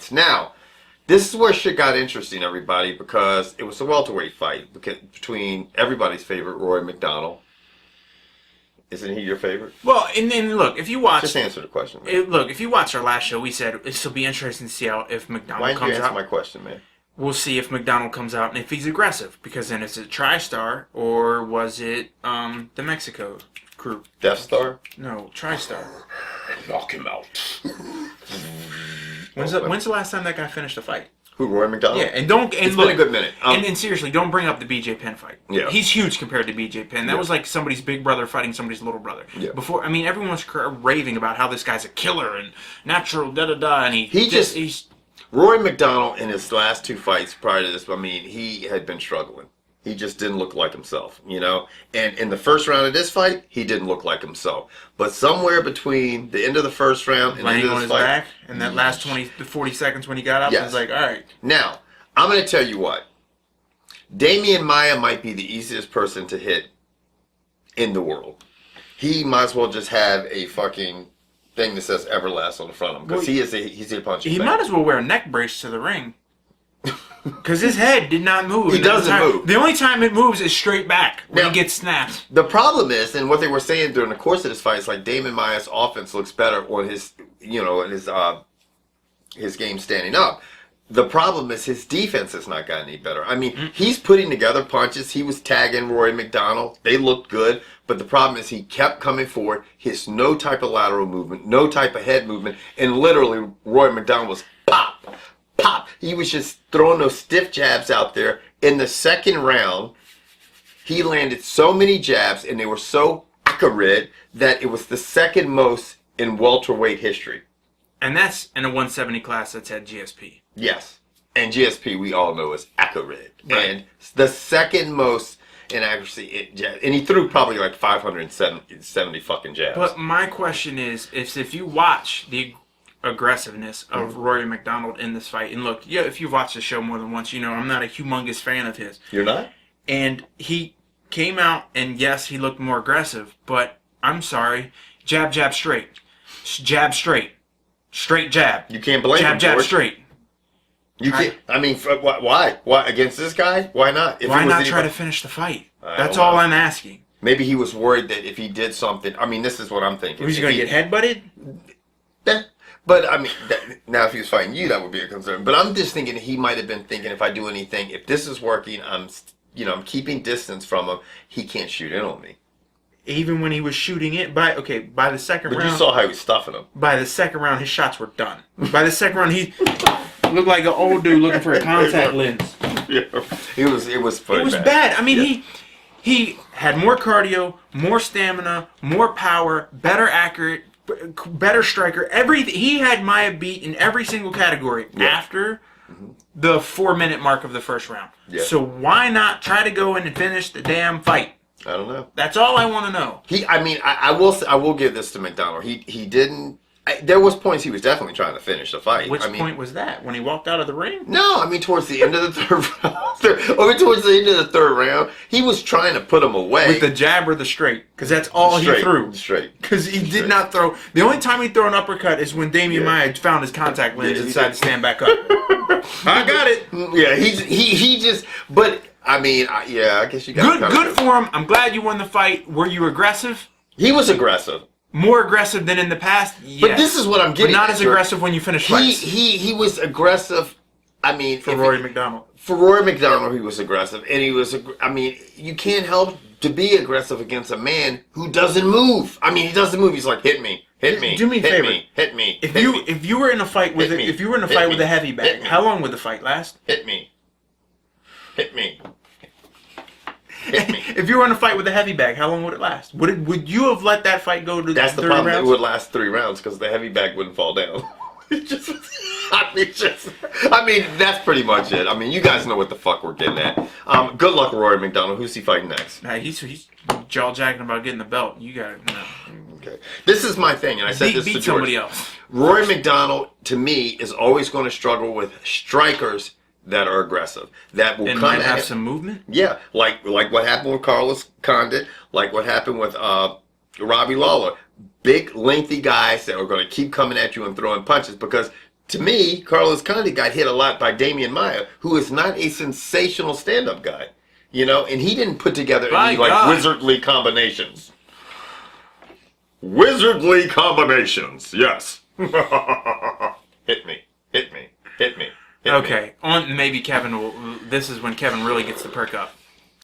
fights. Now, this is where shit got interesting, everybody, because it was a welterweight fight between everybody's favorite, Rory MacDonald. Isn't he your favorite? Well, and then look, if you watch... Just answer the question, man. If you watch our last show, we said this will be interesting to see how if MacDonald comes out. Why didn't you answer my question, man? We'll see if MacDonald comes out and if he's aggressive. Because then is it TriStar or was it the Mexico crew? Death Star? No, TriStar. Knock him out. When's the last time that guy finished a fight? Who, Rory MacDonald? Yeah, and don't... And it's look, been a good minute. And seriously, don't bring up the BJ Penn fight. Yeah. He's huge compared to BJ Penn. That was like somebody's big brother fighting somebody's little brother. Yeah. Before, I mean, everyone was raving about how this guy's a killer and natural da-da-da, and he's... Rory MacDonald in his last 2 fights prior to this, I mean, he had been struggling. He just didn't look like himself, you know? And in the first round of this fight, he didn't look like himself. But somewhere between the end of the first round and the end of this fight... back, and that last 20 to 40 seconds when he got up, yes. It was like, all right. Now, I'm going to tell you what. Demian Maia might be the easiest person to hit in the world. He might as well just have a fucking thing that says Everlast on the front of him. Because he's a punching bag. He might as well wear a neck brace to the ring. Because his head did not move. He doesn't move. The only time it moves is straight back when he gets snapped. The problem is, and what they were saying during the course of this fight, is like Demain Maia's offense looks better on his, you know, in his game standing up. The problem is his defense has not gotten any better. I mean, he's putting together punches. He was tagging Rory MacDonald. They looked good. But the problem is he kept coming forward. He has no type of lateral movement, no type of head movement. And literally, Rory MacDonald was pop, pop. He was just throwing those stiff jabs out there. In the second round, he landed so many jabs, and they were so acrid that it was the second most in welterweight history. And that's in a 170 class that's had GSP. Yes. And GSP, we all know, is acrid. Right. And the second most in accuracy. And he threw probably like 570 fucking jabs. But my question is, if you watch the aggressiveness of Rory MacDonald in this fight, and look, if you've watched the show more than once, you know I'm not a humongous fan of his. You're not? And he came out, and yes, he looked more aggressive, but I'm sorry, jab, jab, straight. Jab, straight. Straight jab. You can't blame him. Jab, straight. You can't. I mean, why? Why against this guy? Why not? Why not try to finish the fight? That's all I'm asking. Maybe he was worried that if he did something. I mean, this is what I'm thinking. Was he going to get headbutted? But I mean, now if he was fighting you, that would be a concern. But I'm just thinking he might have been thinking, if I do anything, if this is working, I'm keeping distance from him. He can't shoot in on me. Even when he was shooting it, by the second round... But you saw how he was stuffing him. By the second round, his shots were done. By the second round, he looked like an old dude looking for a contact lens. Yeah, it was bad. I mean, he had more cardio, more stamina, more power, better accurate, better striker. Everything. He had Maia beat in every single category after the 4-minute mark of the first round. Yeah. So why not try to go in and finish the damn fight? I don't know. That's all I want to know. I will give this to MacDonald. He didn't. There was points he was definitely trying to finish the fight. Which point was that? When he walked out of the ring? No, I mean towards the end of the third round. Towards the end of the third round, he was trying to put him away with the jab or the straight, because that's all he threw. Straight. Because he did not throw. The only time he threw an uppercut is when Demian Maia found his contact lens and decided to stand back up. I got it. Yeah, he just. But I mean, I guess you got good for him. I'm glad you won the fight. Were you aggressive? He was aggressive. More aggressive than in the past? Yes. But this is what I'm getting But not as aggressive when you finish fights. He was aggressive. I mean, for Rory MacDonald. For Rory MacDonald, he was aggressive, and he was. I mean, you can't help to be aggressive against a man who doesn't move. I mean, he doesn't move. He's like, hit me. Do me a favor. Hit me. If you were in a fight with a heavy bag, how long would the fight last? Hit me. If you were in a fight with a heavy bag, how long would it last? Would you have let that fight go to 30 rounds? That's the problem. It would last 3 rounds because the heavy bag wouldn't fall down. I mean, that's pretty much it. I mean, you guys know what the fuck we're getting at. Good luck, Rory MacDonald. Who's he fighting next? He's jaw-jacking about getting the belt. You got it. No. Okay. This is my thing, and I said this to George. Somebody else. Rory MacDonald, to me, is always going to struggle with strikers that are aggressive. That will might have some movement? Yeah. Like what happened with Carlos Condit, like what happened with Robbie Lawler. Big, lengthy guys that are going to keep coming at you and throwing punches because to me, Carlos Condit got hit a lot by Demian Maia, who is not a sensational stand-up guy. You know, and he didn't put together any wizardly combinations. Wizardly combinations, yes. Hit me. Okay, on maybe Kevin will. This is when Kevin really gets to perk up.